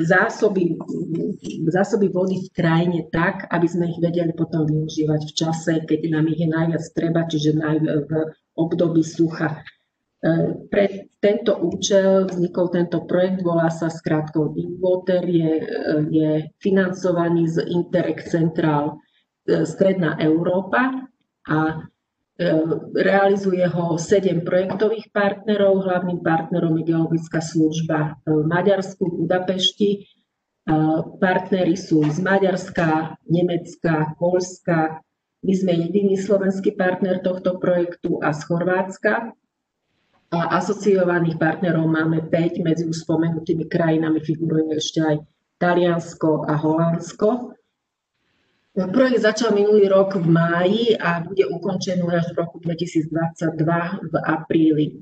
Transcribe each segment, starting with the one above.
zásoby vody v krajine tak, aby sme ich vedeli potom využívať v čase, keď nám ich je najviac treba, čiže v období sucha. Pre tento účel vznikol tento projekt, volá sa skrátkou Deepwater, je financovaný z Interreg Central Stredná Európa a realizuje ho 7 projektových partnerov. Hlavným partnerom je geologická služba v Maďarsku, v Budapešti. Partneri sú z Maďarska, Nemecka, Poľska. My sme jediný slovenský partner tohto projektu a z Chorvátska. A asociovaných partnerov máme 5, medzi už spomenutými krajinami figuruje ešte aj Taliansko a Holandsko. Projekt začal minulý rok v máji a bude ukončený až v roku 2022 v apríli.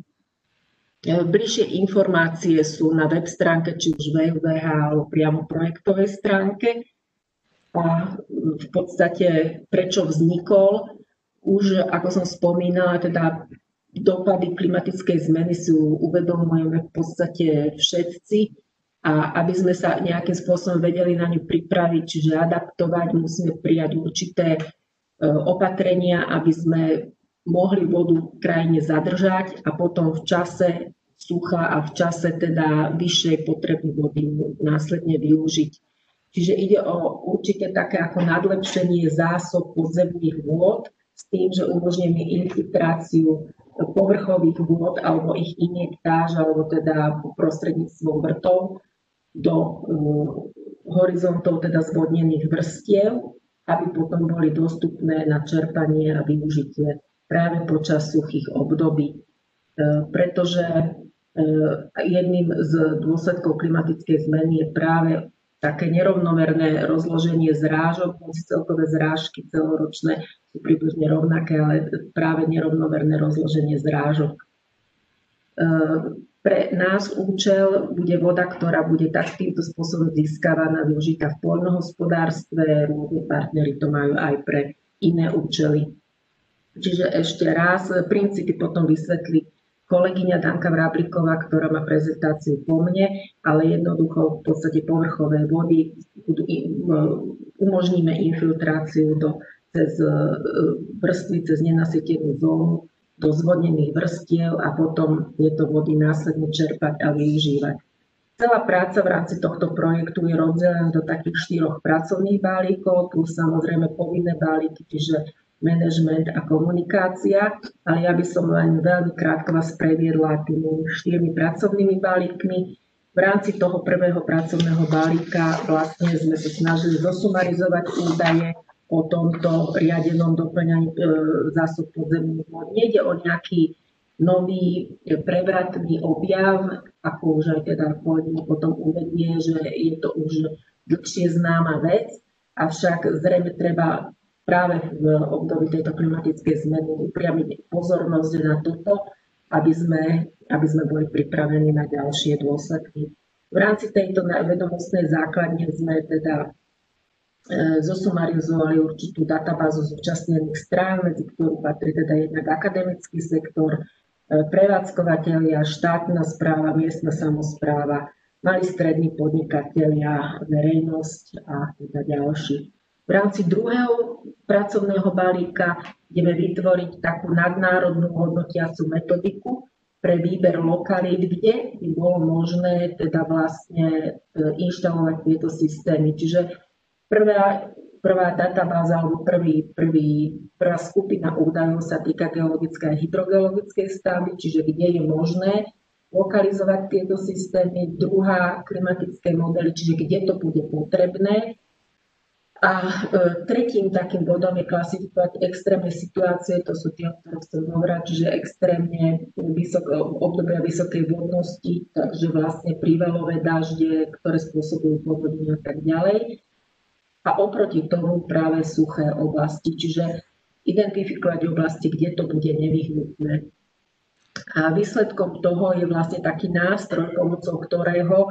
Bližšie informácie sú na web stránke, či už www alebo priamo projektovej stránke. A v podstate prečo vznikol, už ako som spomínala, teda dopady klimatickej zmeny si uvedomujeme v podstate všetci. A aby sme sa nejakým spôsobom vedeli na ňu pripraviť, čiže adaptovať, musíme prijať určité opatrenia, aby sme mohli vodu v krajine zadržať a potom v čase sucha a v čase teda vyššej potreby vody následne využiť. Čiže ide o určite také ako nadlepšenie zásob podzemných vôd s tým, že umožníme infiltráciu povrchových vôd alebo ich injektáž, alebo teda prostredníctvom vrtov do horizontov teda zvodnených vrstiev, aby potom boli dostupné na čerpanie a využitie práve počas suchých období. Pretože jedným z dôsledkov klimatickej zmeny je práve také nerovnomerné rozloženie zrážok, celkové zrážky celoročné sú približne rovnaké, ale práve nerovnomerné rozloženie zrážok. Pre nás účel bude voda, ktorá bude takýmto spôsobom získavaná, využitá v poľnohospodárstve, rôzne partnery to majú aj pre iné účely. Čiže ešte raz, princípy potom vysvetlí kolegyňa Danka Vrábliková, ktorá má prezentáciu po mne, ale jednoducho v podstate povrchové vody umožníme infiltráciu cez vrstvy, cez nenasytenú zónu do zvodnených vrstiev a potom tieto vody následne čerpať a využívať. Celá práca v rámci tohto projektu je rozdelená do takých 4 pracovných balíkov, plus samozrejme povinné balíky, čiže manažment a komunikácia, ale ja by som len veľmi krátko vás previedla tými 4 pracovnými balíkmi. V rámci toho prvého pracovného balíka vlastne sme sa snažili zosumarizovať údaje o tomto riadenom doplňaní zásob podzemných vôd. Nejde o nejaký nový prevratný objav, ako už aj teda kolegyňa potom uvedie, že je to už dlhšie známa vec, avšak zrejme treba práve v období tejto klimatickej zmeny upriamiť pozornosť na toto, aby sme boli pripravení na ďalšie dôsledky. V rámci tejto vedomostnej základne sme teda zosumarizovali určitú databázu zúčastnených strán, medzi ktorú patrí teda jednak akademický sektor, prevádzkovateľia, štátna správa, miestna samospráva, malí strední podnikatelia, verejnosť a teda ďalší. V rámci druhého pracovného balíka ideme vytvoriť takú nadnárodnú hodnotiacu metodiku pre výber lokalít, kde by bolo možné teda vlastne inštalovať tieto systémy. Čiže prvá databáza alebo prvá skupina údajov sa týka geologickej a hydrogeologickej stavby, čiže kde je možné lokalizovať tieto systémy. Druhá klimatické modely, čiže kde to bude potrebné. A tretím takým bodom je klasifikovať extrémne situácie, to sú tie, o ktorých chcem hovoriť, čiže extrémne obdobia vysokej vodnosti, takže vlastne prívalové dažde, ktoré spôsobujú povodne a tak ďalej. A oproti tomu práve suché oblasti, čiže identifikovať oblasti, kde to bude nevyhnutné. A výsledkom toho je vlastne taký nástroj, pomocou ktorého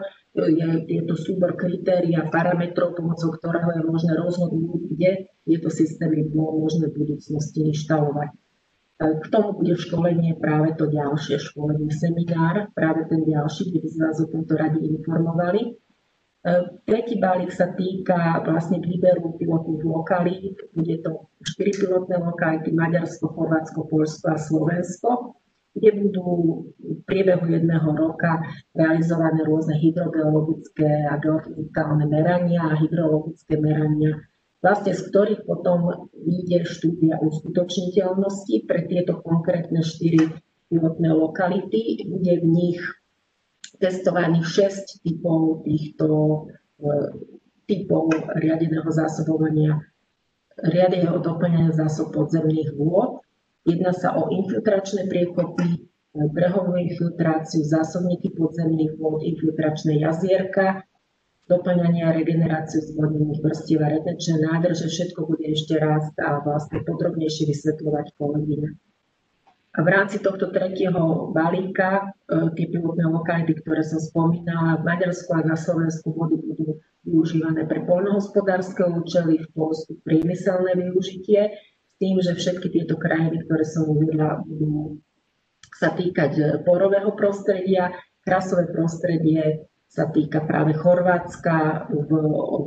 je to súbor kritérií a parametrov, pomocou ktorého je možné rozhodnúť, kde tieto systémy bolo možné v budúcnosti inštalovať. K tomu bude školenie práve to ďalšie školenie, seminár, práve ten ďalší, kde by sme vás o tomto radi informovali. Tretí balík sa týka vlastne výberu pilotných lokalít. Bude to 4 pilotné lokality: Maďarsko, Chorvátsko, Poľsko a Slovensko, kde budú v priebehu jedného roka realizované rôzne hydrogeologické a geofyzikálne merania a hydrologické merania, vlastne z ktorých potom vyjde štúdia uskutočniteľnosti pre tieto konkrétne 4 pilotné lokality. Bude v nich testovaných 6 typov týchto typov riadeného zásobovania, riadeného doplňania zásob podzemných vôd. Jedná sa o infiltračné priekopy, brehovú infiltráciu, zásobníky podzemných vôd, infiltračné jazierka, doplňanie a regeneráciu zvodnených vrstiev a retenčné nádrže. Všetko bude ešte raz a vlastne podrobnejšie vysvetľovať kolegyňa. A v rámci tohto tretieho balíka tie pilotné lokality, ktoré som spomínala, v Maďarsku a na Slovensku vody budú využívané pre poľnohospodárske účely, v Poľsku priemyselné využitie, s tým, že všetky tieto krajiny, ktoré som uvedla, budú sa týkať porového prostredia. Krasové prostredie sa týka práve Chorvátska, v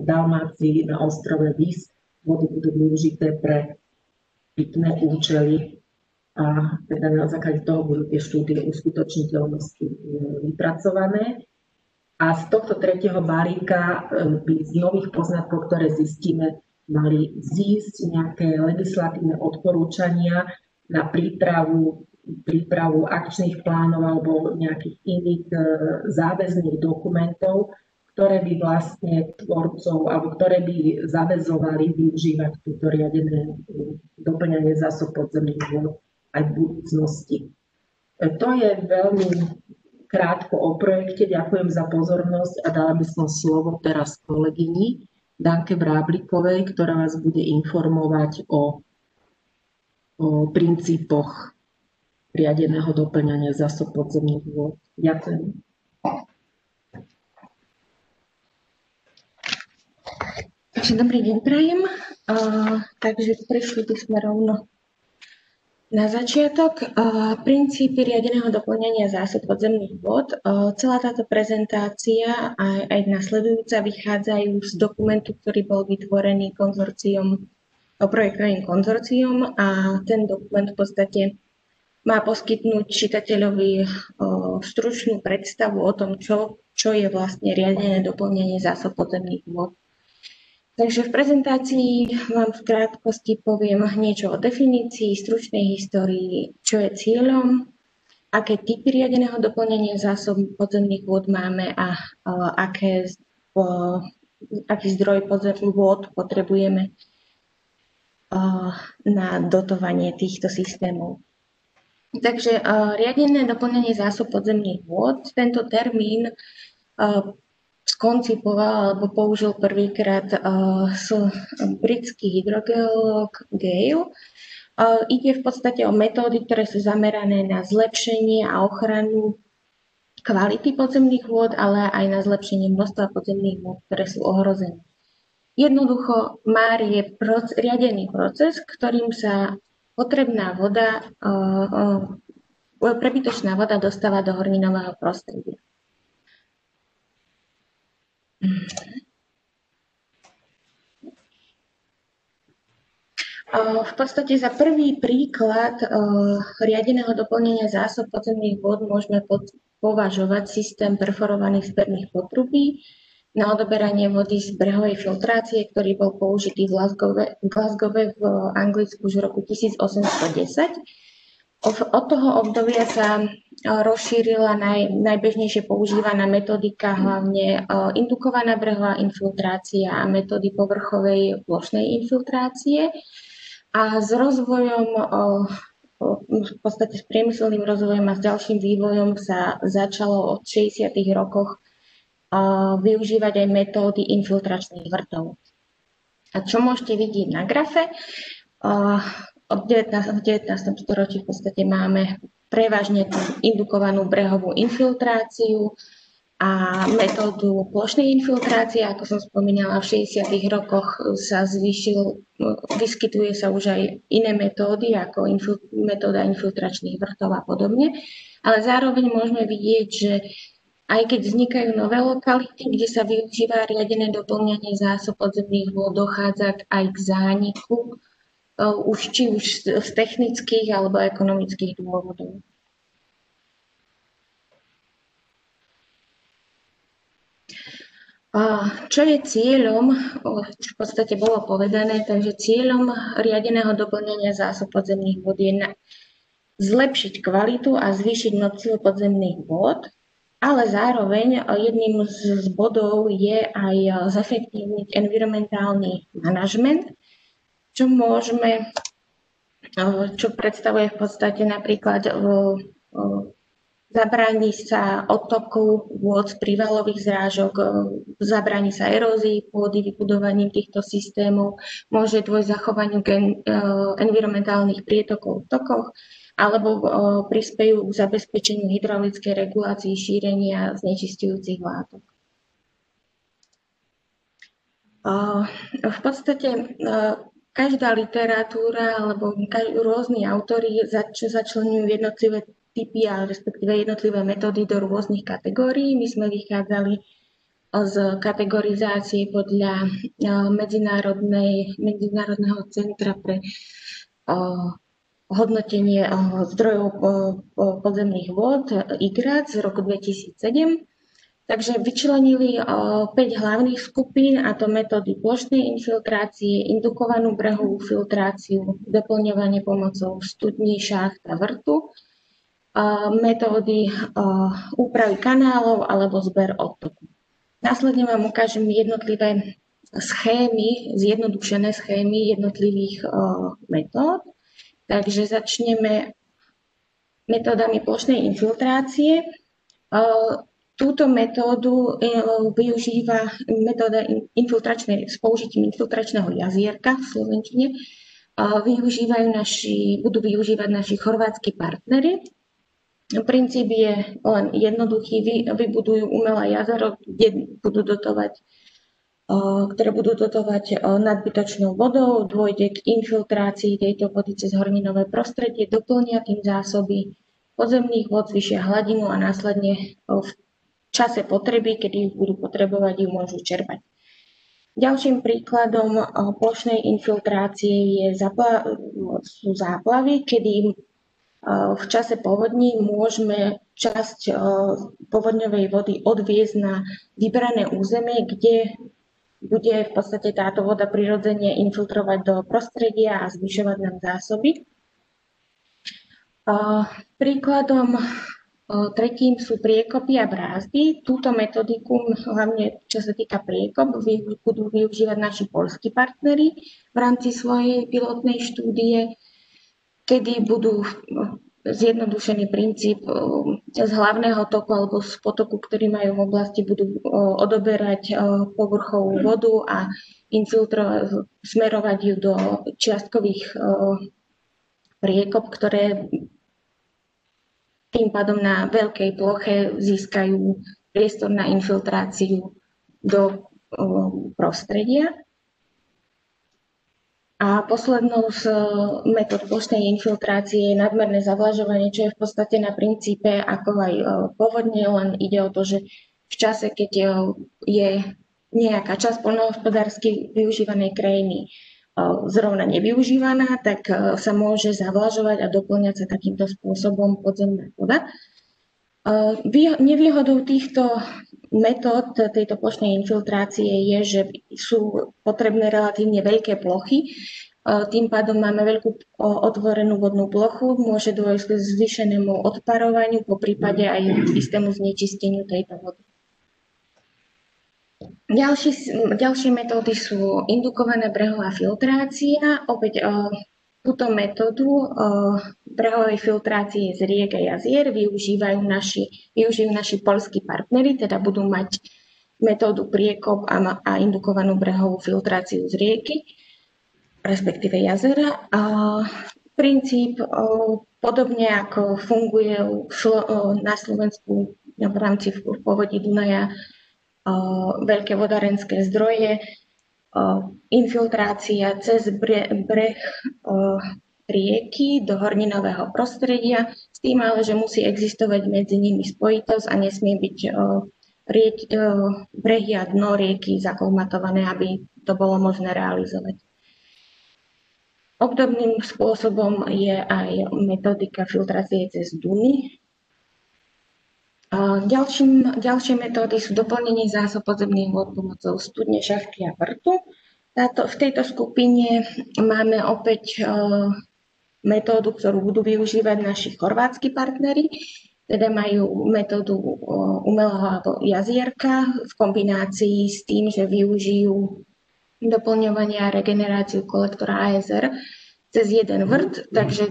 Dalmácii na ostrove Vis. Vody budú využité pre pitné účely a teda na základe toho budú tie štúdie uskutočniteľnosti vypracované. A z tohto tretieho balíka by z nových poznatkov, ktoré zistíme, mali zísť nejaké legislatívne odporúčania na prípravu akčných plánov alebo nejakých iných záväzných dokumentov, ktoré by vlastne tvorcov alebo ktoré by zaväzovali využívať túto riadené doplňanie zásob podzemných vôd aj v budúcnosti. To je veľmi krátko o projekte. Ďakujem za pozornosť a dala by som slovo teraz kolegyni Danke Vráblikovej, ktorá vás bude informovať o princípoch riadeného doplňania zásob podzemných vôd. Ďakujem. Dobrý deň prajem. Takže prešli by sme rovno na začiatok. Princípy riadeného doplňania zásob podzemných vôd. Celá táto prezentácia aj nasledujúca vychádzajú z dokumentu, ktorý bol vytvorený projektovým konzorciom, a ten dokument v podstate má poskytnúť čitateľovi stručnú predstavu o tom, čo je vlastne riadené doplňanie zásob podzemných vôd. Takže v prezentácii vám v krátkosti poviem niečo o definícii, stručnej histórii, čo je cieľom, aké typy riadeného doplňania zásob podzemných vôd máme a aký zdroj podzemných vôd potrebujeme na dotovanie týchto systémov. Takže riadené doplňanie zásob podzemných vôd, tento termín skoncipoval alebo použil prvýkrát britský hydrogeológ Gale. Ide v podstate o metódy, ktoré sú zamerané na zlepšenie a ochranu kvality podzemných vôd, ale aj na zlepšenie množstva podzemných vôd, ktoré sú ohrozené. Jednoducho MAR je riadený proces, ktorým sa potrebná voda, prebytočná voda dostáva do horninového prostredia. V podstate za prvý príklad riadeného doplnenia zásob podzemných vôd môžeme považovať systém perforovaných zberných potrubí na odoberanie vody z brehovej filtrácie, ktorý bol použitý v Glasgowe v Anglicku už v roku 1810. Od toho obdobia sa rozšírila najbežnejšie používaná metodika, hlavne indukovaná brehová infiltrácia a metódy povrchovej plošnej infiltrácie. A s rozvojom, v podstate s priemyselným rozvojom a s ďalším vývojom sa začalo od 60. rokoch využívať aj metódy infiltračných vrtov. A čo môžete vidieť na grafe? V 19. storočí v podstate máme prevažne tú indukovanú brehovú infiltráciu. a metódu plošnej infiltrácie. Ako som spomínala, v 60. rokoch sa vyskytuje sa už aj iné metódy, ako metóda infiltračných vrtov a podobne. Ale zároveň môžeme vidieť, že aj keď vznikajú nové lokality, kde sa využíva riadené doplňanie zásob podzemných vôd, dochádza aj k zániku, či už z technických alebo ekonomických dôvodov. Čo je cieľom, v podstate bolo povedané, takže cieľom riadeného doplňania zásob podzemných vôd je zlepšiť kvalitu a zvýšiť množstvo podzemných vôd, ale zároveň jedným z bodov je aj zefektívniť environmentálny manažment, čo predstavuje v podstate napríklad zabráni sa odtoku vôd z prívalových zrážok, zabráni sa erózii pôdy vybudovaním týchto systémov, môže dôjsť zachovaniu environmentálnych prietokov v tokoch, alebo prispejú k zabezpečeniu hydraulickej regulácii šírenia znečisťujúcich látok. V podstate každá literatúra alebo rôzni autori začleňujú jednotlivé typy a respektíve jednotlivé metódy do rôznych kategórií. My sme vychádzali z kategorizácie podľa Medzinárodného centra pre hodnotenie zdrojov podzemných vôd IGRAD z roku 2007. Takže vyčlenili 5 hlavných skupín, a to metódy plošnej infiltrácie, indukovanú brehovú filtráciu, doplňovanie pomocou studní, šácht a vrtu, metódy úpravy kanálov alebo zber odtoku. Následne vám ukážem jednotlivé schémy, zjednodušené schémy jednotlivých metód. Takže začneme metódami plošnej infiltrácie. Túto metódu využíva metóda s použitím infiltračného jazierka v slovenčine. Budú využívať naši chorvátsky partnery. Princíp je len jednoduchý. Vybudujú umelé jazero, ktoré budú dotovať nadbytočnou vodou, dôjde k infiltrácii tejto vody cez horninové prostredie, doplnia tým zásoby podzemných vod, zvýšia hladinu a následne v čase potreby, kedy ich budú potrebovať, ju môžu čerpať. Ďalším príkladom plošnej infiltrácie sú záplavy, kedy v čase povodní môžeme časť povodňovej vody odviezť na vybrané územie, kde bude v podstate táto voda prirodzene infiltrovať do prostredia a zvyšovať nám zásoby. Príkladom tretím sú priekopy a brázdy. Túto metodiku, hlavne čo sa týka priekop, budú využívať naši poľskí partneri v rámci svojej pilotnej štúdie, kedy budú zjednodušený princíp z hlavného toku alebo z potoku, ktorý majú v oblasti, budú odoberať povrchovú vodu a smerovať ju do čiastkových priekop, ktoré tým pádom na veľkej ploche získajú priestor na infiltráciu do prostredia. A poslednou z metód plošnej infiltrácie je nadmerné zavlažovanie, čo je v podstate na princípe ako aj povodne, len ide o to, že v čase, keď je nejaká časť poľnohospodársky využívanej krajiny zrovna nevyužívaná, tak sa môže zavlažovať a doplňať sa takýmto spôsobom podzemná voda. Nevýhodou týchto metód tejto plošnej infiltrácie je, že sú potrebné relatívne veľké plochy. Tým pádom máme veľkú otvorenú vodnú plochu, môže dôjsť k zvýšenému odparovaniu, po prípade aj k istému znečisteniu tejto vody. Ďalšie metódy sú indukovaná brehová filtrácia. Opäť túto metódu brehovej filtrácie z riek a jazier využijú naši poľskí partneri, teda budú mať metódu priekop a indukovanú brehovú filtráciu z rieky, respektíve jazera. Princíp podobne ako funguje na Slovensku v rámci povodí Dunaja veľké vodárenské zdroje, infiltrácia cez breh rieky do horninového prostredia, s tým ale, že musí existovať medzi nimi spojitosť a nesmie byť brehy a dno rieky zakolmatované, aby to bolo možné realizovať. Obdobným spôsobom je aj metodika filtrácie cez duny. Ďalšie metódy sú doplnenie zásob podzemných vôd pomocou studne, šachty a vrtu. V tejto skupine máme opäť metódu, ktorú budú využívať naši chorvátsky partneri, teda majú metódu umelého jazierka v kombinácii s tým, že využijú doplňovanie a regeneráciu kolektora ASR cez jeden vrt, takže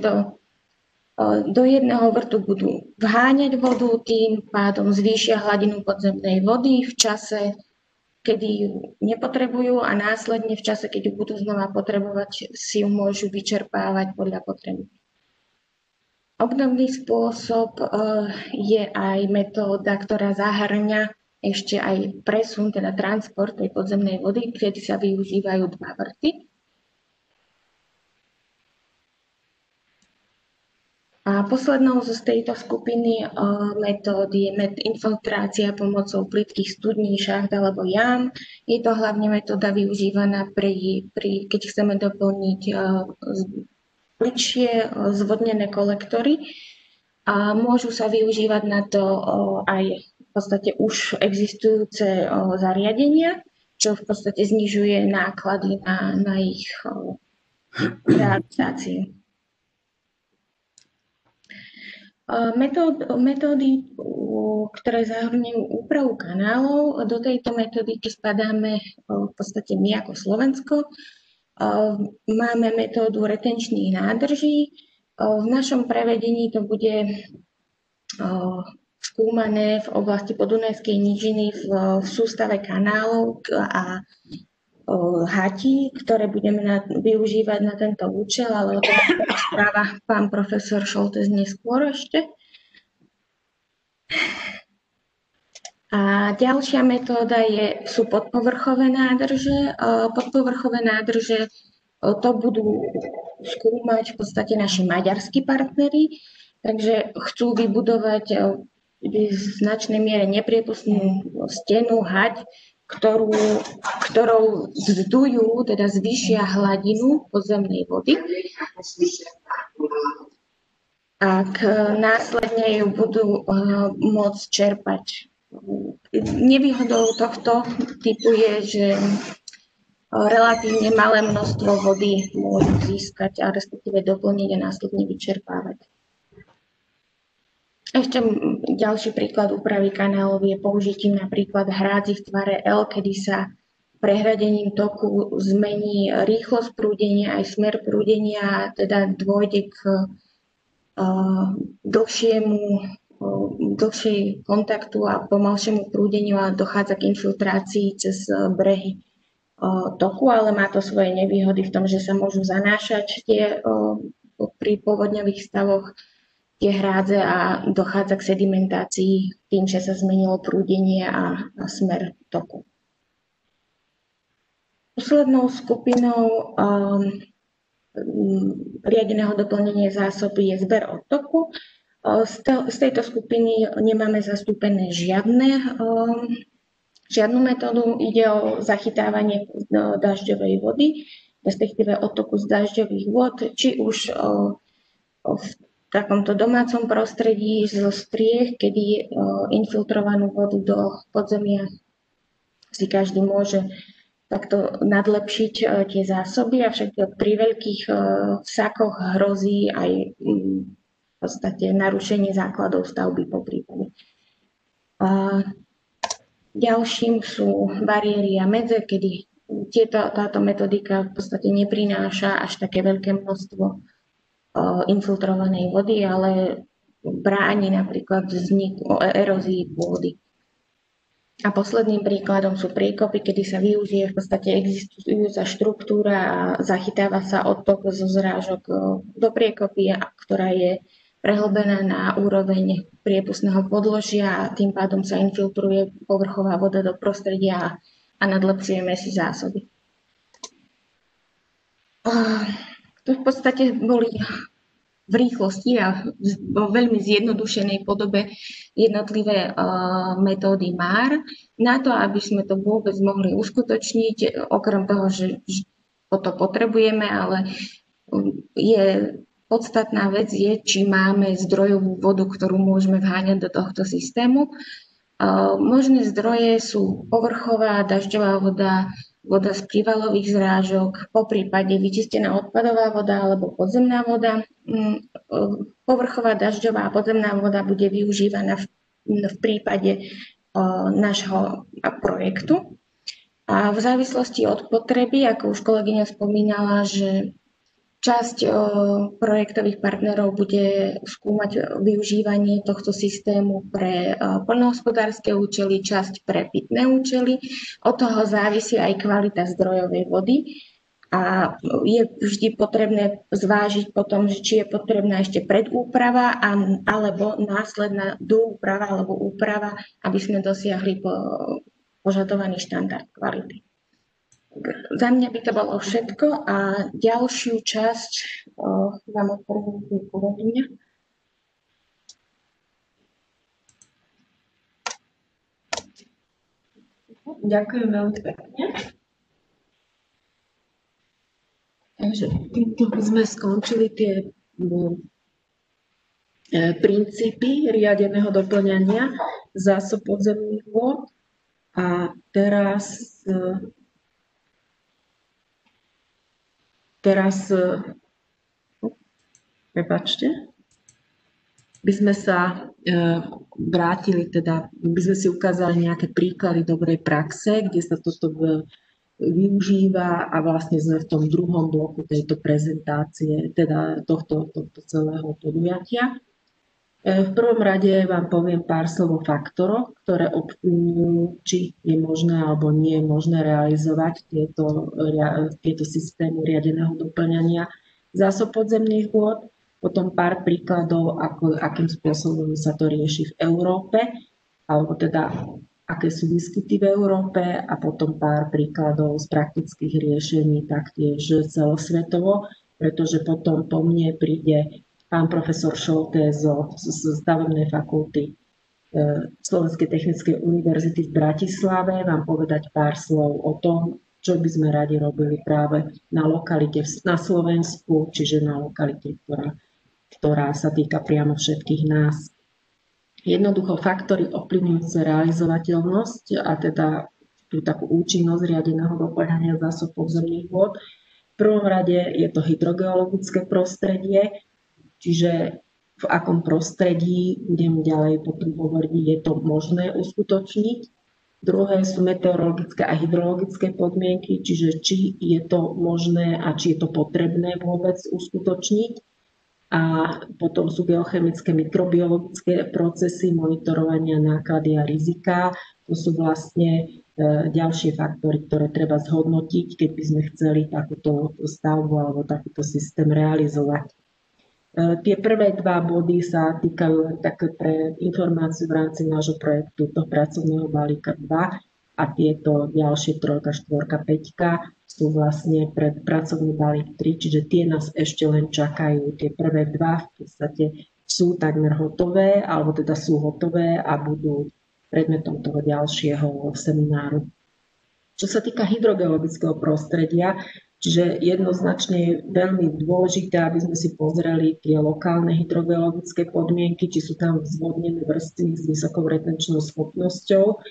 do jedného vrtu budú vháňať vodu, tým pádom zvýšia hladinu podzemnej vody v čase, kedy ju nepotrebujú a následne v čase, keď ju budú znova potrebovať, si ju môžu vyčerpávať podľa potreby. Obdobný spôsob je aj metóda, ktorá zahŕňa ešte aj presun, teda transport tej podzemnej vody, kedy sa využívajú dva vrty. A poslednou z tejto skupiny metód je infiltrácia pomocou plytkých studní, šacht alebo jám. Je to hlavne metóda využívaná keď chceme doplniť plytšie zvodnené kolektory. A môžu sa využívať na to aj v podstate už existujúce zariadenia, čo v podstate znižuje náklady na ich realizáciu. Metódy, ktoré zahrňujú úpravu kanálov, do tejto metodiky spadáme v podstate my ako Slovensko. Máme metódu retenčných nádrží. V našom prevedení to bude skúmané v oblasti podunajskej nížiny v sústave kanálov a hatí, ktoré budeme využívať na tento účel, ale o tom správa pán profesor Šoltes neskôr ešte. A ďalšia metóda sú podpovrchové nádrže. Podpovrchové nádrže to budú skúmať v podstate naši maďarskí partneri, takže chcú vybudovať v značnej miere nepriepustnú stenu, hať, ktorou vzdujú, teda zvýšia hladinu podzemnej vody. A následne ju budú môcť čerpať. Nevýhodou tohto typu je, že relatívne malé množstvo vody môžu získať a respektíve doplniť a následne vyčerpávať. Ešte ďalší príklad úpravy kanálov je použitím napríklad hrádzi v tvare L, kedy sa prehradením toku zmení rýchlosť prúdenia aj smer prúdenia, teda dôjde k dlhšej kontaktu a pomalšiemu prúdeniu a dochádza k infiltrácii cez brehy toku, ale má to svoje nevýhody v tom, že sa môžu zanášať pri povodňových stavoch tie hrádze a dochádza k sedimentácii tým, že sa zmenilo prúdenie a smer toku. Poslednou skupinou riadeného doplnenia zásoby je zber odtoku. Z tejto skupiny nemáme zastúpené žiadnu metódu. Ide o zachytávanie dažďovej vody, respektíve odtoku z dažďových vôd, či už v takomto domácom prostredí zo striech, kedy infiltrovanú vodu do podzemia si každý môže takto nadlepšiť tie zásoby, avšak pri veľkých vsakoch hrozí aj v podstate narušenie základov stavby po prípade. Ďalším sú bariéry a medze, kedy táto metodika v podstate neprináša až také veľké množstvo infiltrovanej vody, ale bráni napríklad vzniku erózii pôdy. A posledným príkladom sú priekopy, kedy sa využije v podstate existujúca štruktúra a zachytáva sa odtok zo zrážok do priekopy, ktorá je prehlbená na úroveň priepustného podložia a tým pádom sa infiltruje povrchová voda do prostredia a nadlepšujeme si zásoby. To v podstate boli v rýchlosti a vo veľmi zjednodušenej podobe jednotlivé metódy MAR. Na to, aby sme to vôbec mohli uskutočniť, okrem toho, že to potrebujeme, ale podstatná vec je, či máme zdrojovú vodu, ktorú môžeme vháňať do tohto systému. Možné zdroje sú povrchová dažďová voda, voda z prívalových zrážok, poprípade vyčistená odpadová voda alebo podzemná voda. Povrchová dažďová a podzemná voda bude využívaná v prípade nášho projektu. A v závislosti od potreby, ako už kolegyňa spomínala, že časť projektových partnerov bude skúmať využívanie tohto systému pre poľnohospodárske účely, časť pre pitné účely. Od toho závisí aj kvalita zdrojovej vody a je vždy potrebné zvážiť potom, či je potrebná ešte predúprava alebo následná doúprava alebo úprava, aby sme dosiahli požadovaný štandard kvality. Za mňa by to bolo všetko a ďalšiu časť vám odporúčam kolegyňa. Ďakujem veľmi pekne. Takže týmto sme skončili tie princípy riadeného doplňania zásob podzemných vôd a teraz prepáčte, by sme sa vrátili, teda by sme si ukázali nejaké príklady dobrej praxe, kde sa toto využíva a vlastne sme v tom druhom bloku tejto prezentácie, teda tohto celého podujatia. V prvom rade vám poviem pár slov o faktoroch, ktoré ovplyvňujú, či je možné alebo nie je možné realizovať tieto systémy riadeného doplňania zásob podzemných vôd. Potom pár príkladov, akým spôsobom sa to rieši v Európe, alebo teda aké sú výskyty v Európe a potom pár príkladov z praktických riešení taktiež celosvetovo, pretože potom po mne príde pán profesor Šolté z stavebnej fakulty Slovenskej technickej univerzity v Bratislave vám povedať pár slov o tom, čo by sme radi robili práve na lokalite na Slovensku, čiže na lokalite, ktorá sa týka priamo všetkých nás. Jednoducho faktory ovplyvňujúce realizovateľnosť a teda tú takú účinnosť riadeného doplňania zásob podzemných vôd. V prvom rade je to hydrogeologické prostredie, čiže v akom prostredí, budem ďalej potom hovoriť, je to možné uskutočniť. Druhé sú meteorologické a hydrologické podmienky, čiže či je to možné a či je to potrebné vôbec uskutočniť. A potom sú geochemické, mikrobiologické procesy, monitorovania náklady a rizika. To sú vlastne ďalšie faktory, ktoré treba zhodnotiť, keď by sme chceli takúto stavbu alebo takýto systém realizovať. Tie prvé dva body sa týkajú len také pre informáciu v rámci nášho projektu toho pracovného balíka 2 a tieto ďalšie 3, 4, 5 sú vlastne pre pracovný balík 3, čiže tie nás ešte len čakajú. Tie prvé dva v podstate sú takmer hotové, alebo teda sú hotové a budú predmetom toho ďalšieho semináru. Čo sa týka hydrogeologického prostredia, čiže jednoznačne je veľmi dôležité, aby sme si pozreli tie lokálne hydrogeologické podmienky, či sú tam zvodnené vrstvy s vysokou retenčnou schopnosťou,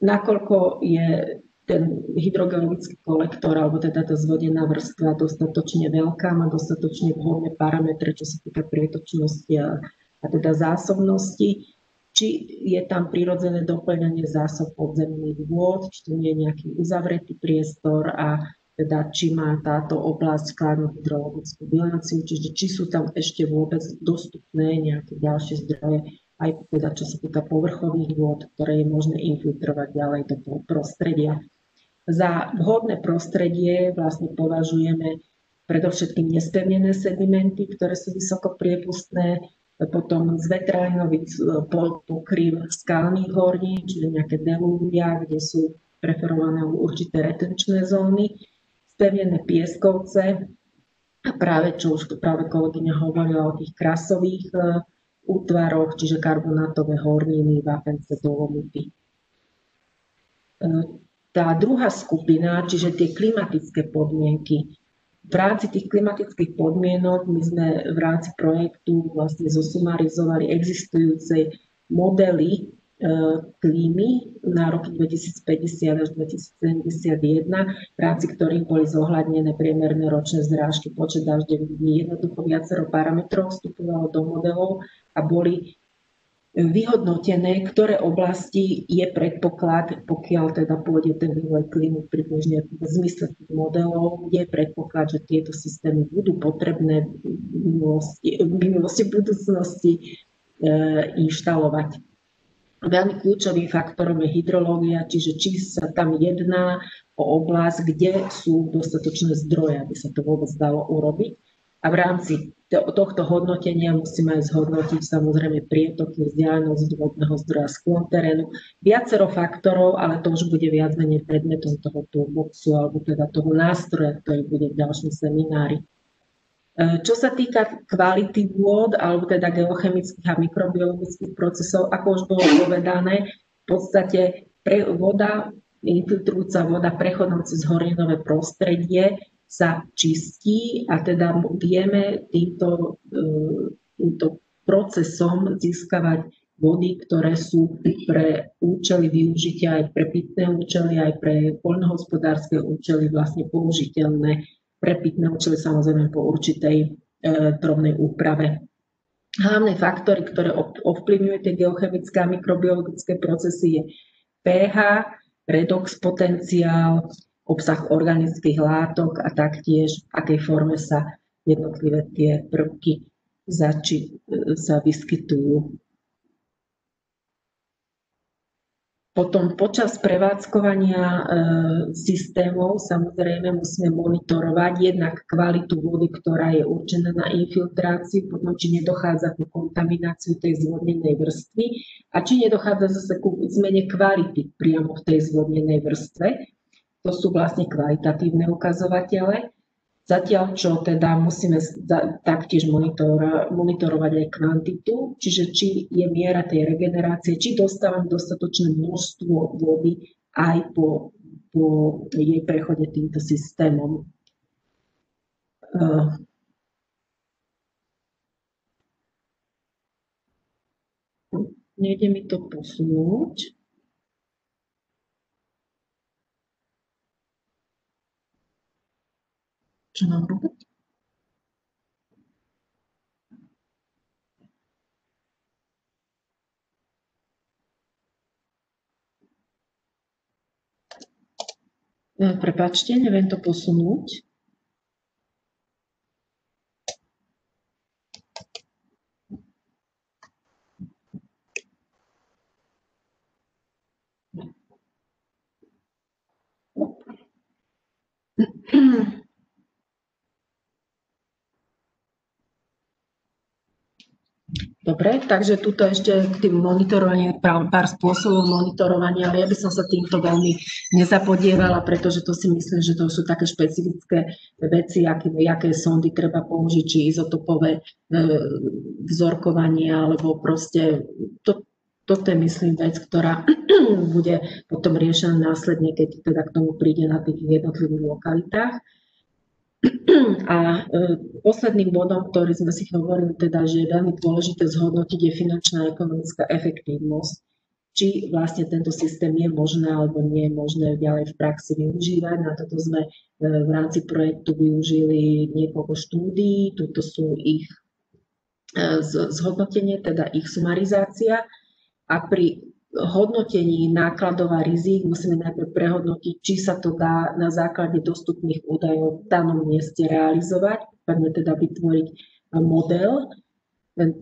nakoľko je ten hydrogeologický kolektor, alebo teda tá zvodená vrstva dostatočne veľká, má dostatočne vhodné parametre, čo sa týka prietočnosti a teda zásobnosti, či je tam prirodzené doplňanie zásob podzemných vôd, či to nie je nejaký uzavretý priestor a teda či má táto oblasť skladnú hydrologickú bilanciu, čiže či sú tam ešte vôbec dostupné nejaké ďalšie zdroje, aj teda čo sa týka povrchových vôd, ktoré je možné infiltrovať ďalej do toho prostredia. Za vhodné prostredie vlastne považujeme predovšetkým nespevnené sedimenty, ktoré sú vysoko priepustné, potom zvetralinový pokryv skalných horní, čiže nejaké delúvia, kde sú preferované určité retenčné zóny, spevnené pieskovce a práve, čo už tu práve kolegyňa hovorila o tých krasových útvaroch, čiže karbonátové horniny, vápence, dolomity. Tá druhá skupina, čiže tie klimatické podmienky. V rámci tých klimatických podmienok my sme v rámci projektu vlastne zosumarizovali existujúce modely klímy na roky 2050 až 2071, v rámci ktorých boli zohľadnené priemerné ročné zrážky, počet dažďových dní, jednoducho viacero parametrov vstupovalo do modelov a boli vyhodnotené, ktoré oblasti je predpoklad, pokiaľ teda pôjde ten vývoj klímy približne v zmysle tých modelov, je predpoklad, že tieto systémy budú potrebné v budúcnosti inštalovať. Veľmi kľúčovým faktorom je hydrológia, čiže či sa tam jedná o oblasť, kde sú dostatočné zdroje, aby sa to vôbec dalo urobiť. A v rámci tohto hodnotenia musíme aj zhodnotiť samozrejme prietoky, vzdialenosť vodného zdroja, sklon terénu, viacero faktorov, ale to už bude viac menej predmetom toho toolboxu alebo teda toho nástroja, ktorý bude v ďalšom seminári. Čo sa týka kvality vôd alebo teda geochemických a mikrobiologických procesov, ako už bolo povedané, v podstate voda, infiltrujúca voda prechodom cez horninové prostredie sa čistí a teda vieme týmto procesom získavať vody, ktoré sú pre účely využitia aj pre pitné účely, aj pre poľnohospodárske účely vlastne použiteľné, pre pitné účely samozrejme po určitej drobnej úprave. Hlavné faktory, ktoré ovplyvňujú tie geochemické a mikrobiologické procesy je pH, redox potenciál, obsah organických látok a taktiež v akej forme sa jednotlivé tie prvky sa vyskytujú. Potom počas prevádzkovania systémov samozrejme musíme monitorovať jednak kvalitu vody, ktorá je určená na infiltráciu, potom či nedochádza ku kontamináciu tej zvodnenej vrstvy a či nedochádza zase ku zmene kvality priamo v tej zvodnenej vrstve. To sú vlastne kvalitatívne ukazovatele. Zatiaľ, čo teda musíme taktiež monitorovať aj kvantitu, čiže či je miera tej regenerácie, či dostávam dostatočné množstvo vody aj po jej prechode týmto systémom. Nejde mi to posunúť. Čo mám robiť? Prepáčte, neviem to posunúť. Dobre, takže tuto ešte k tým monitorovaniu, pár spôsobov monitorovania, ale ja by som sa týmto veľmi nezapodievala, pretože to si myslím, že to sú také špecifické veci, aké sondy treba použiť, či izotopové vzorkovanie, alebo proste toto je, myslím, vec, ktorá bude potom riešená následne, keď teda k tomu príde na tých jednotlivých lokalitách. A posledným bodom, ktorý sme si hovorili, teda, že je veľmi dôležité zhodnotiť, je finančná a ekonomická efektívnosť. Či vlastne tento systém je možné alebo nie je možné ďalej v praxi využívať. Na toto sme v rámci projektu využili niekoľko štúdií. Tuto sú ich zhodnotenie, teda ich sumarizácia. A pri hodnotení nákladov a rizík musíme najprv prehodnotiť, či sa to dá na základe dostupných údajov v danom mieste realizovať, prípadne teda vytvoriť model,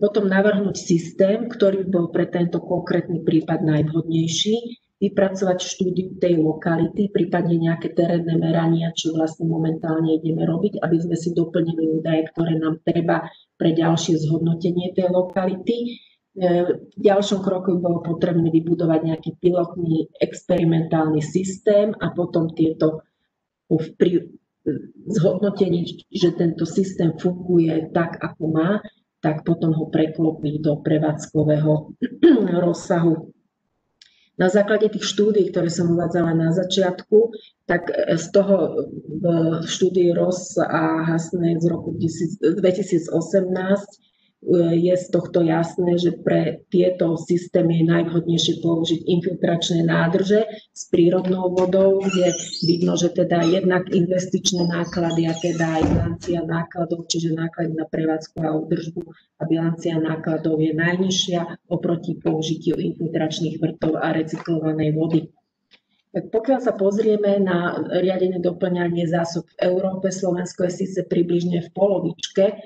potom navrhnúť systém, ktorý bol pre tento konkrétny prípad najvhodnejší, vypracovať štúdiu tej lokality, prípadne nejaké terénne merania, čo vlastne momentálne ideme robiť, aby sme si doplnili údaje, ktoré nám treba pre ďalšie zhodnotenie tej lokality. V ďalšom kroku bolo potrebné vybudovať nejaký pilotný experimentálny systém a potom tieto pri zhodnotení, že tento systém funguje tak, ako má, tak potom ho preklopí do prevádzkového rozsahu. Na základe tých štúdií, ktoré som uvádzala na začiatku, tak z toho v štúdii Ross a Hasne z roku 2018 je z tohto jasné, že pre tieto systémy je najvhodnejšie použiť infiltračné nádrže s prírodnou vodou, kde vidno, že teda jednak investičné náklady a teda aj bilancia nákladov, čiže náklady na prevádzku a údržbu a bilancia nákladov je najnižšia oproti použitiu infiltračných vrtov a recyklovanej vody. Tak pokiaľ sa pozrieme na riadenie doplňanie zásob v Európe, Slovensko je síce približne v polovičke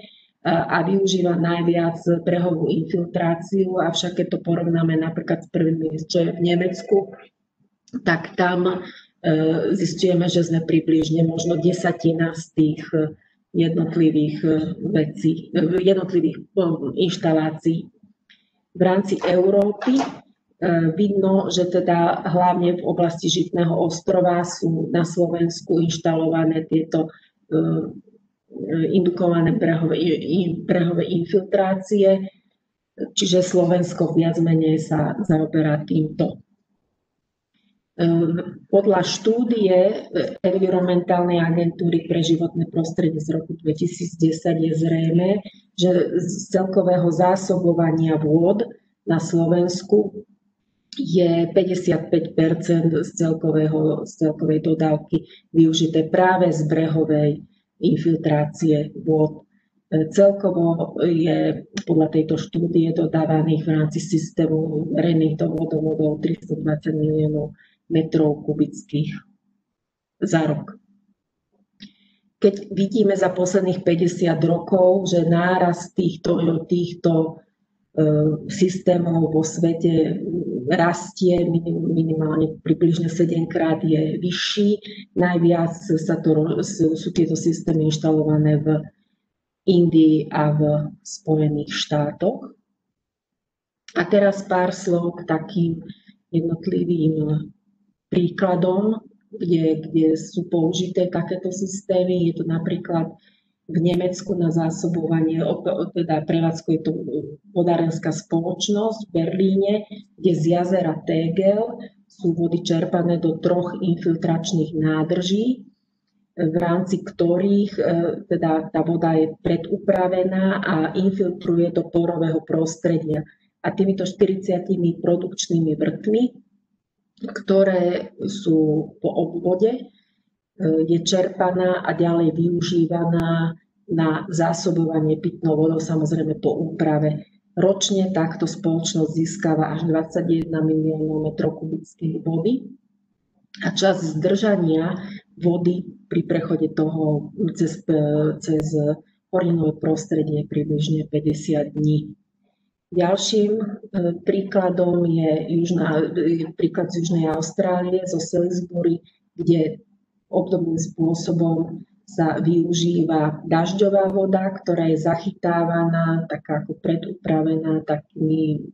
a využíva najviac brehovú infiltráciu, avšak keď to porovnáme napríklad s prvými, čo je v Nemecku, tak tam zistujeme, že sme približne možno 10% z tých jednotlivých vecí, jednotlivých inštalácií. V rámci Európy vidno, že teda hlavne v oblasti Žitného ostrova sú na Slovensku inštalované tieto indukované brehové infiltrácie, čiže Slovensko viac menej sa zaoberá týmto. Podľa štúdie environmentálnej agentúry pre životné prostredie z roku 2010 je zrejmé, že z celkového zásobovania vôd na Slovensku je 55% z celkovej dodávky využité práve z brehovej infiltrácie vôd. Celkovo je podľa tejto štúdie dodávaných v rámci systému verejných vodovodov 320 miliónov metrov kubických za rok. Keď vidíme za posledných 50 rokov, že nárast týchto systémov vo svete rastie minimálne približne 7-krát je vyšší. Najviac sú tieto systémy inštalované v Indii a v Spojených štátoch. A teraz pár slov k takým jednotlivým príkladom, kde sú použité takéto systémy. Je to napríklad v Nemecku na zásobovanie, teda prevádzkuje to vodárenská spoločnosť v Berlíne, kde z jazera Tegel sú vody čerpané do 3 infiltračných nádrží, v rámci ktorých teda tá voda je predupravená a infiltruje do porového prostredia. A týmito 40 produkčnými vrtmi, ktoré sú po obvode, je čerpaná a ďalej využívaná na zásobovanie pitnou vodou, samozrejme po úprave. Ročne takto spoločnosť získava až 21 miliónov metrov kubických vody a čas zdržania vody pri prechode toho cez horinové prostredie je približne 50 dní. Ďalším príkladom je príklad z Južnej Austrálie, zo Salisbury, kde obdobným spôsobom sa využíva dažďová voda, ktorá je zachytávaná, taká ako predupravená takými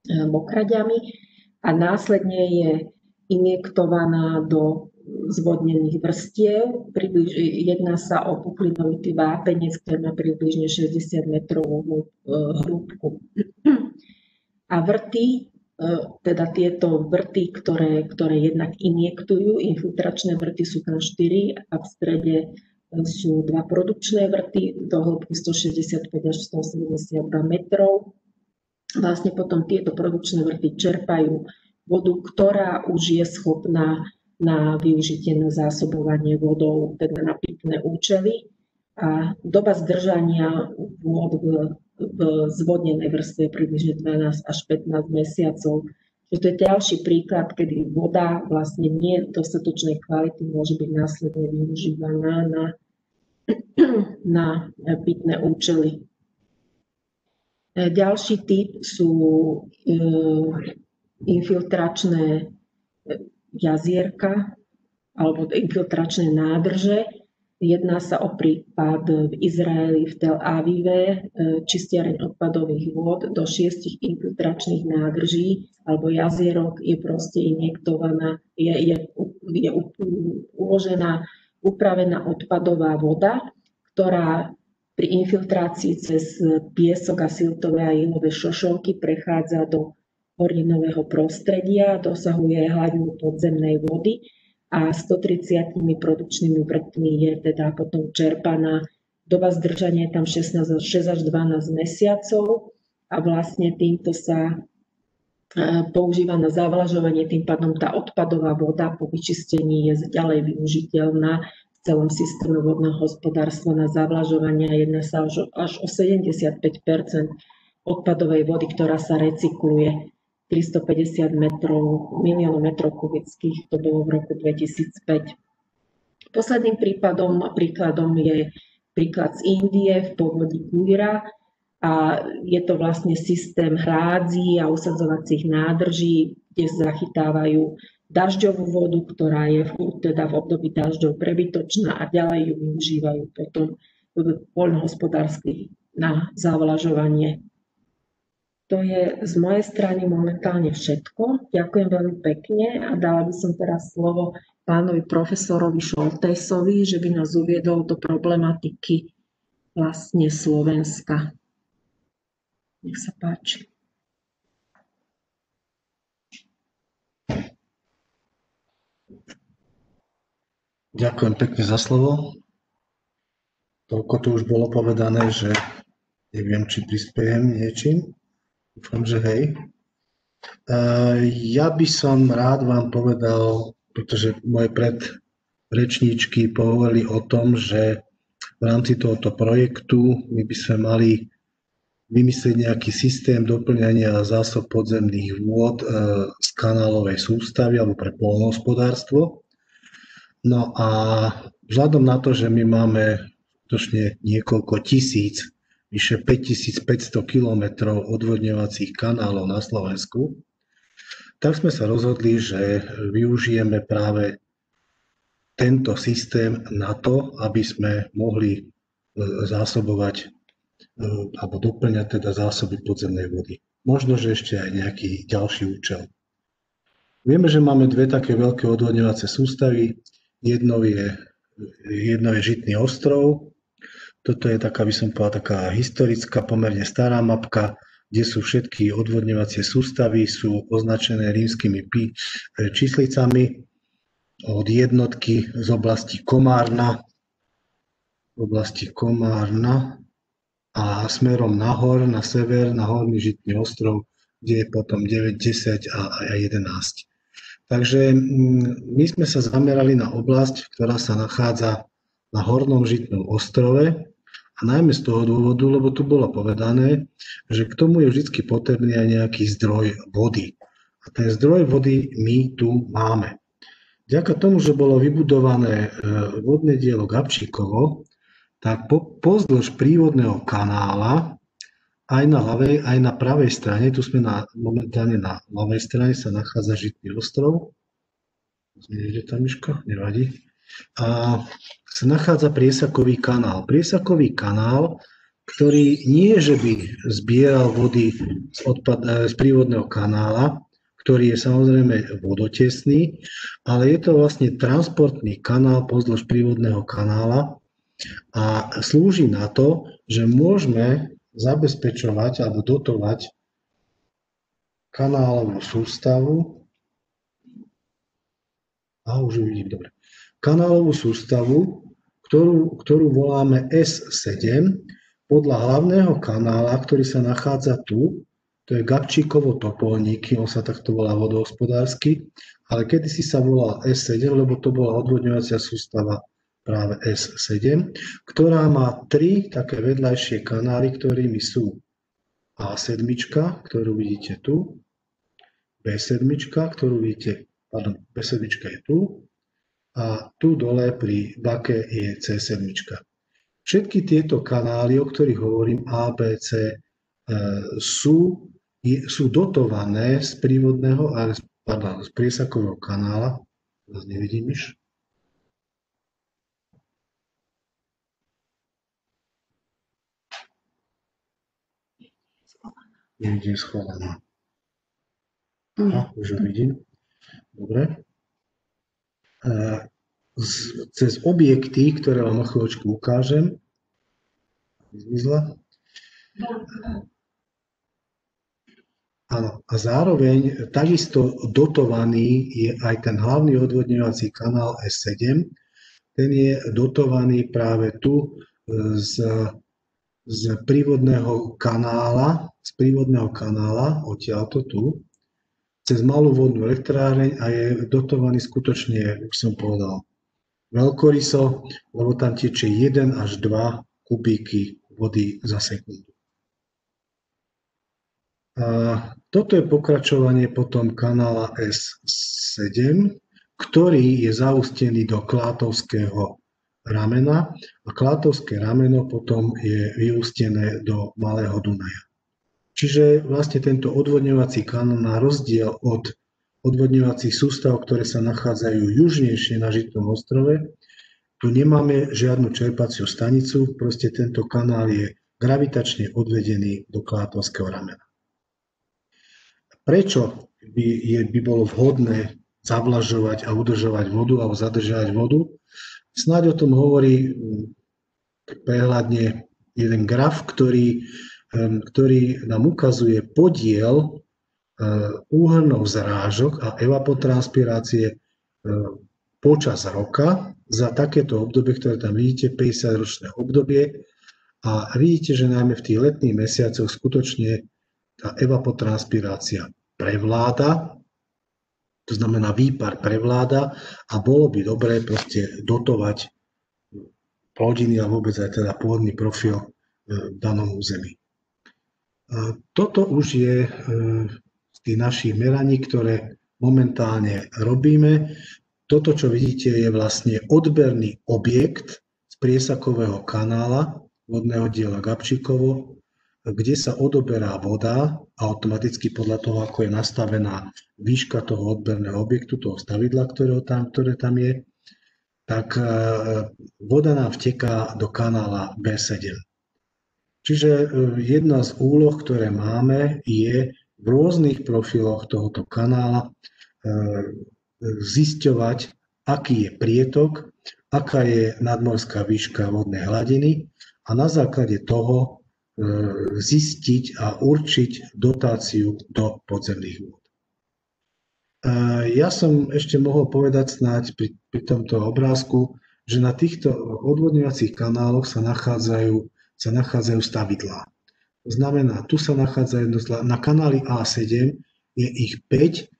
mokraďami a následne je injektovaná do zvodnených vrstiev. Jedná sa o puklinovitý vápenec, ktorý má približne 60 metrovú hĺbku. A vrty, teda tieto vrty, ktoré jednak injektujú, infiltračné vrty sú tam 4 a v strede sú 2 produkčné vrty do hĺbky 165 až 182 metrov. Vlastne potom tieto produkčné vrty čerpajú vodu, ktorá už je schopná na využitie na zásobovanie vodou, teda na pitné účely. A doba zdržania vôd v zvodnenej vrstve je približne 12 až 15 mesiacov. To je ďalší príklad, kedy voda vlastne nie dostatočnej kvality môže byť následne využívaná na pitné účely. Ďalší typ sú infiltračné jazierka alebo infiltračné nádrže. Jedná sa o prípad v Izraeli, v Tel Avive, čistiareň odpadových vôd do 6 infiltračných nádrží alebo jazierok je proste injektovaná, je uložená, upravená odpadová voda, ktorá pri infiltrácii cez piesok a siltové a ilové šošovky prechádza do horinového prostredia, dosahuje hladinu podzemnej vody a 130 produkčnými vrtmi je teda potom čerpaná. Doba zdržania je tam 6 až 12 mesiacov a vlastne týmto sa používa na zavlažovanie, tým pádom tá odpadová voda po vyčistení je ďalej využiteľná v celom systéme vodného hospodárstva na zavlažovanie. Jedná sa až o 75% odpadovej vody, ktorá sa recykluje. 350 miliónov metrov kubických, to bolo v roku 2005. Posledným príkladom je príklad z Indie v povodí Guira a je to vlastne systém hrádzí a usadzovacích nádrží, kde zachytávajú dažďovú vodu, ktorá je teda v období dažďov prebytočná a ďalej ju využívajú potom poľnohospodársky na zavlažovanie. To je z mojej strany momentálne všetko. Ďakujem veľmi pekne a dala by som teraz slovo pánovi profesorovi Šoltésovi, že by nás uviedol do problematiky vlastne Slovenska. Nech sa páči. Ďakujem pekne za slovo. Toľko tu už bolo povedané, že neviem, či prispiejem niečím. Dúfam, že hej. Ja by som rád vám povedal, pretože moje predrečníčky povedali o tom, že v rámci tohoto projektu my by sme mali vymyslieť nejaký systém doplňania zásob podzemných vôd z kanálovej sústavy alebo pre poľnohospodárstvo. No a vzhľadom na to, že my máme skutočne niekoľko tisíc, vyše 5500 kilometrov odvodňovacích kanálov na Slovensku, tak sme sa rozhodli, že využijeme práve tento systém na to, aby sme mohli zásobovať alebo doplňať teda zásoby podzemnej vody. Možno, že ešte aj nejaký ďalší účel. Vieme, že máme dve také veľké odvodňovacie sústavy. Jedno je Žitný ostrov. Toto je taká, by som povedal, taká historická, pomerne stará mapka, kde sú všetky odvodňovacie sústavy, sú označené rímskymi číslicami od jednotky z oblasti Komárna a smerom nahor, na sever, na Horný Žitný ostrov, kde je potom 9, 10 a 11. Takže my sme sa zamerali na oblasť, ktorá sa nachádza na Hornom Žitnom ostrove, a najmä z toho dôvodu, lebo tu bolo povedané, že k tomu je vždy potrebný aj nejaký zdroj vody. A ten zdroj vody my tu máme. Vďaka tomu, že bolo vybudované vodné dielo Gabčíkovo, tak pozdĺž prívodného kanála aj na ľavej, aj na pravej strane, tu sme momentálne na ľavej strane sa nachádza Žitný ostrov. Zmieňte tam, Miško, nevadí. A sa nachádza priesakový kanál. Priesakový kanál, ktorý nie, že by zbieral vody z prívodného kanála, ktorý je samozrejme vodotesný, ale je to vlastne transportný kanál pozdĺž prívodného kanála a slúži na to, že môžeme zabezpečovať alebo dotovať kanálovú sústavu. Kanálovú sústavu, ktorú voláme S7, podľa hlavného kanála, ktorý sa nachádza tu, to je Gabčíkovo Topolníky, on sa takto volá vodohospodársky, ale kedysi sa volal S7, lebo to bola odvodňovacia sústava práve S7, ktorá má tri také vedľajšie kanály, ktorými sú A7, ktorú vidíte tu, B7, ktorú vidíte, B7 je tu, a tu dole pri bake je C7. Všetky tieto kanály, o ktorých hovorím, A, B, C, sú dotované z z priesakového kanála. Teraz nevidím už. niekde je schovaná. Už ho vidím. Dobre. Cez objekty, ktoré vám o chvíľočku ukážem. Zmizla. Áno, a zároveň takisto dotovaný je aj ten hlavný odvodňovací kanál S7. Ten je dotovaný práve tu z prívodného kanála, odtiaľto tu, cez malú vodnú elektráreň a je dotovaný skutočne, už som povedal, veľkoryso, lebo tam tečie 1 až 2 kubíky vody za sekundu. A toto je pokračovanie potom kanála S7, ktorý je zaústený do Klátovského ramena a Klátovské rameno potom je vyústené do Malého Dunaja. Čiže vlastne tento odvodňovací kanál na rozdiel od odvodňovacích sústav, ktoré sa nachádzajú južnejšie na Žitom ostrove, tu nemáme žiadnu čerpaciu stanicu, proste tento kanál je gravitačne odvedený do Klátovského ramena. Prečo by bolo vhodné zavlažovať a udržovať vodu alebo zadržiavať vodu? Snáď o tom hovorí prehľadne jeden graf, ktorý nám ukazuje podiel úhrnov zrážok a evapotranspirácie počas roka za takéto obdobie, ktoré tam vidíte, 50-ročné obdobie. A vidíte, že najmä v tých letných mesiacoch skutočne tá evapotranspirácia prevláda, to znamená výpar prevláda a bolo by dobré proste dotovať plodiny a vôbec aj teda pôdny profil v danom území. Toto už je z tých našich meraní, ktoré momentálne robíme. Toto, čo vidíte, je vlastne odberný objekt z priesakového kanála vodného diela Gabčíkovo, kde sa odoberá voda automaticky podľa toho, ako je nastavená výška toho odberného objektu, toho stavidla, ktoré tam je, tak voda nám vteká do kanála B7. Čiže jedna z úloh, ktoré máme, je v rôznych profiloch tohoto kanála zisťovať, aký je prietok, aká je nadmorská výška vodnej hladiny a na základe toho zistiť a určiť dotáciu do podzemných vôd. Ja som ešte mohol povedať snáď pri tomto obrázku, že na týchto odvodňovacích kanáloch sa nachádzajú stavidlá. To znamená, tu sa nachádzajú na kanáli A7 je ich 5,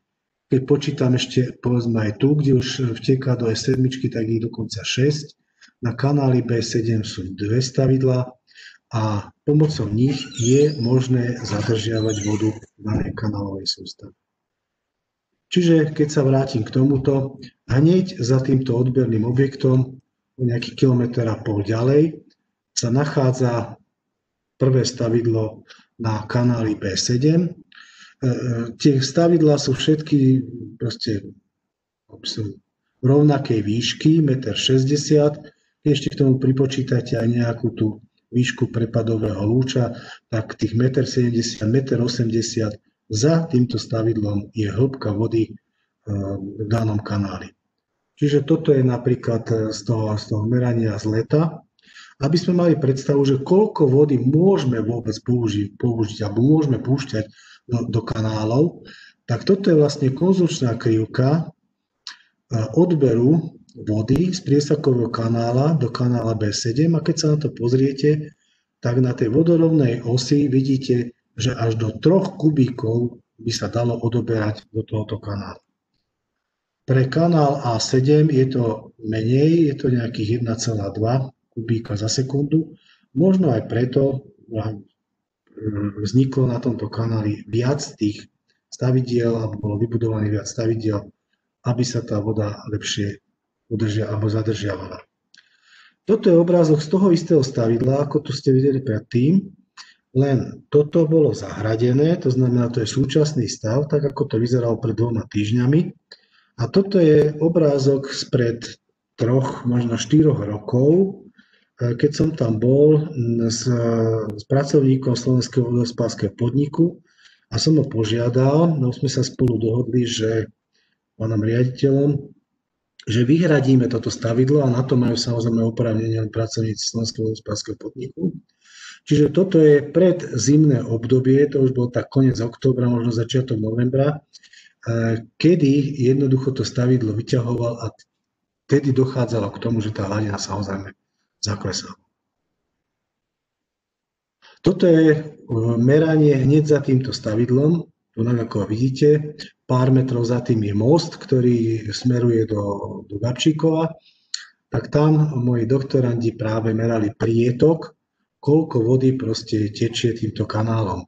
keď počítam ešte povedzme aj tu, kde už vteká do S7, tak ich dokonca 6. Na kanáli B7 sú 2 stavidlá a pomocou nich je možné zadržiavať vodu v danej kanálovej sústave. Čiže keď sa vrátim k tomuto, hneď za týmto odberným objektom, nejaký 1,5 kilometra ďalej, sa nachádza prvé stavidlo na kanáli B7. Tie stavidlá sú všetky proste v rovnakej výšky, 1,60 m. Keď ešte k tomu pripočítate aj nejakú tú výšku prepadového lúča, tak tých 1,70 m, 1,80 m za týmto stavidlom je hĺbka vody v danom kanáli. Čiže toto je napríklad z toho merania z leta, aby sme mali predstavu, že koľko vody môžeme vôbec použiť alebo môžeme púšťať do kanálov, tak toto je vlastne konzumčná krivka odberu vody z priesakového kanála do kanála B7 a keď sa na to pozriete, tak na tej vodorovnej osi vidíte, že až do 3 kubíkov by sa dalo odoberať do tohoto kanála. Pre kanál A7 je to menej, je to nejakých 1,2 kubíka za sekundu. Možno aj preto vzniklo na tomto kanáli viac tých stavidiel, alebo bolo vybudovaných viac stavidiel, aby sa tá voda lepšie zadržiavala. Toto je obrázok z toho istého stavidla, ako tu ste videli predtým, len toto bolo zahradené, to znamená, to je súčasný stav, tak ako to vyzeralo pred 2 týždňami. A toto je obrázok spred 3, možno 4 rokov, keď som tam bol s pracovníkom Slovenského vodohospodárskeho podniku A som ho požiadal, no sme sa spolu dohodli, že pánom riaditeľom, že vyhradíme toto stavidlo a na to majú samozrejme oprávnenie len pracovníci Slovenského hospodárskeho podniku. Čiže toto je pred zimné obdobie, to už bol tak koniec októbra, možno začiatok novembra, kedy jednoducho to stavidlo vyťahoval a vtedy dochádzalo k tomu, že tá hladina samozrejme zaklesala. Toto je meranie hneď za týmto stavidlom, tu ako vidíte, pár metrov za tým je most, ktorý smeruje do Gabčíkova, tak tam moji doktorandi práve merali prietok, koľko vody proste tečie týmto kanálom.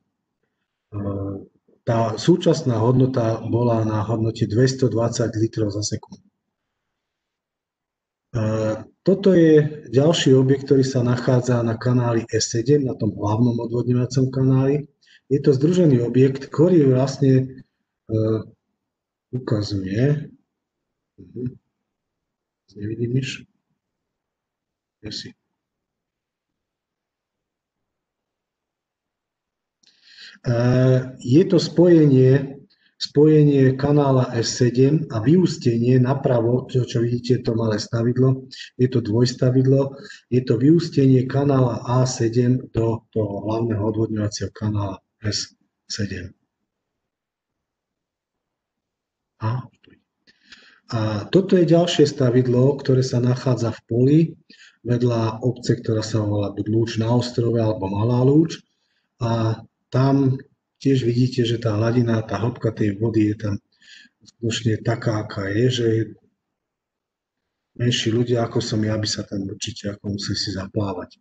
Tá súčasná hodnota bola na hodnote 220 litrov za sekundu. Toto je ďalší objekt, ktorý sa nachádza na kanáli S7, na tom hlavnom odvodňovacom kanáli. Je to združený objekt, ktorý vlastne ukazuje, nevidím nič, je to spojenie kanála S7 a vyústenie napravo, čo vidíte, to malé stavidlo, je to dvojstavidlo, je to vyústenie kanála A7 do toho hlavného odvodňovacieho kanála S7. A toto je ďalšie stavidlo, ktoré sa nachádza v poli vedľa obce, ktorá sa volá buď Lúč na ostrove alebo Malá Lúč. A tam tiež vidíte, že tá hladina, tá hĺbka tej vody je tam skutočne taká, aká je, že menší ľudia ako som ja by sa tam určite ako museli si zaplávať.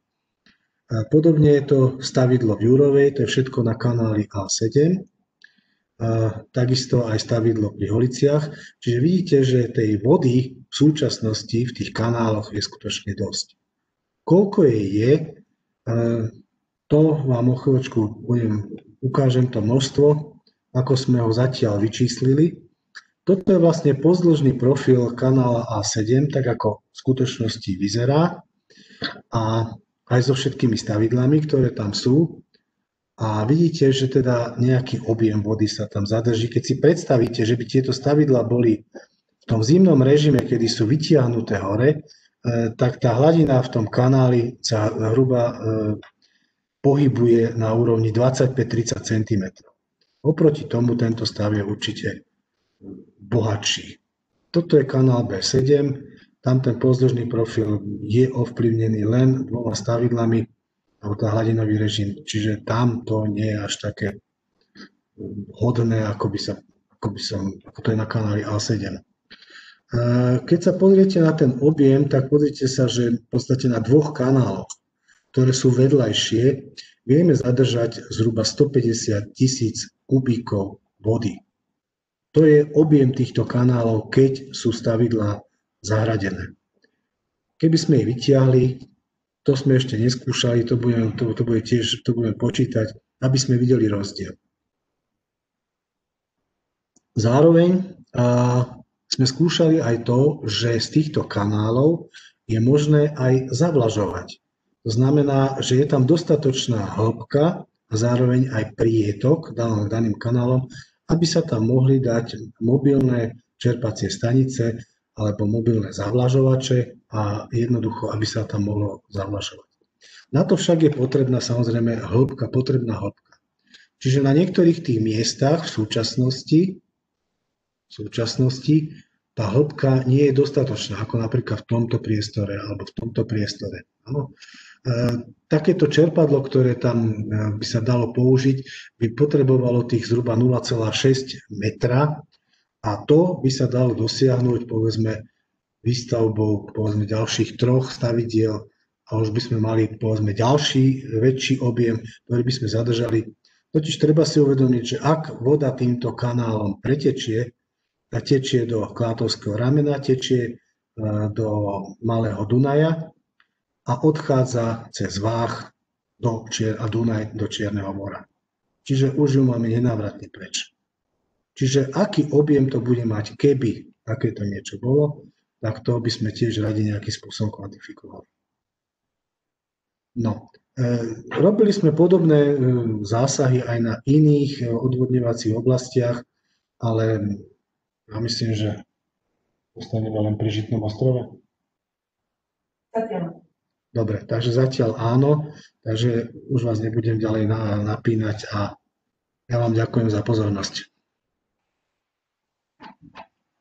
A podobne je to stavidlo v Jurovej, to je všetko na kanáli A7. A takisto aj stavidlo pri Holiciach. Čiže vidíte, že tej vody v súčasnosti v tých kanáloch je skutočne dosť. Koľko jej je, to vám o chvíľočku ukážem to množstvo, ako sme ho zatiaľ vyčíslili. Toto je vlastne pozdĺžný profil kanála A7, tak ako v skutočnosti vyzerá. A aj so všetkými stavidlami, ktoré tam sú. A vidíte, že teda nejaký objem vody sa tam zadrží. Keď si predstavíte, že by tieto stavidlá boli v tom zimnom režime, kedy sú vytiahnuté hore, tak tá hladina v tom kanáli sa hruba pohybuje na úrovni 25-30 cm. Oproti tomu tento stav je určite bohatší. Toto je kanál B7, tam ten pozdĺžný profil je ovplyvnený len dvoma stavidlami, alebo tá hladinový režim, čiže tam to nie je až také hodné, ako to je na kanáli A7. Keď sa pozriete na ten objem, tak pozrite sa, že v podstate na dvoch kanáloch, ktoré sú vedľajšie, vieme zadržať zhruba 150 000 kubíkov vody. To je objem týchto kanálov, keď sú stavidlá zahradené. Keby sme ich vytiahli, to sme ešte neskúšali, to budeme počítať, aby sme videli rozdiel. Zároveň sme skúšali aj to, že z týchto kanálov je možné aj zavlažovať. To znamená, že je tam dostatočná hĺbka a zároveň aj prietok daným kanálom, aby sa tam mohli dať mobilné čerpacie stanice alebo mobilné zavlažovače a jednoducho, aby sa tam mohlo zavlažovať. Na to však je potrebná samozrejme potrebná hĺbka. Čiže na niektorých tých miestach v súčasnosti tá hĺbka nie je dostatočná, ako napríklad v tomto priestore alebo v tomto priestore. Áno. Takéto čerpadlo, ktoré tam by sa dalo použiť, by potrebovalo tých zhruba 0,6 metra a to by sa dalo dosiahnuť povedzme výstavbou ďalších 3 stavidiel a už by sme mali povedzme ďalší väčší objem, ktorý by sme zadržali. Totiž treba si uvedomiť, že ak voda týmto kanálom pretečie, tak tečie do Klátovského ramena, tečie do Malého Dunaja a odchádza cez Váh a Dunaj do Čierneho mora. Čiže už ju máme nenávratne preč. Čiže aký objem to bude mať, keby takéto niečo bolo, tak to by sme tiež radi nejakým spôsobom kvantifikovali. No, Robili sme podobné zásahy aj na iných odvodňovacích oblastiach, ale ja myslím, že ostaneme len pri Žitnom ostrove. Dobre, takže zatiaľ áno, takže už vás nebudem ďalej napínať a ja vám ďakujem za pozornosť.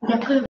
Ďakujem.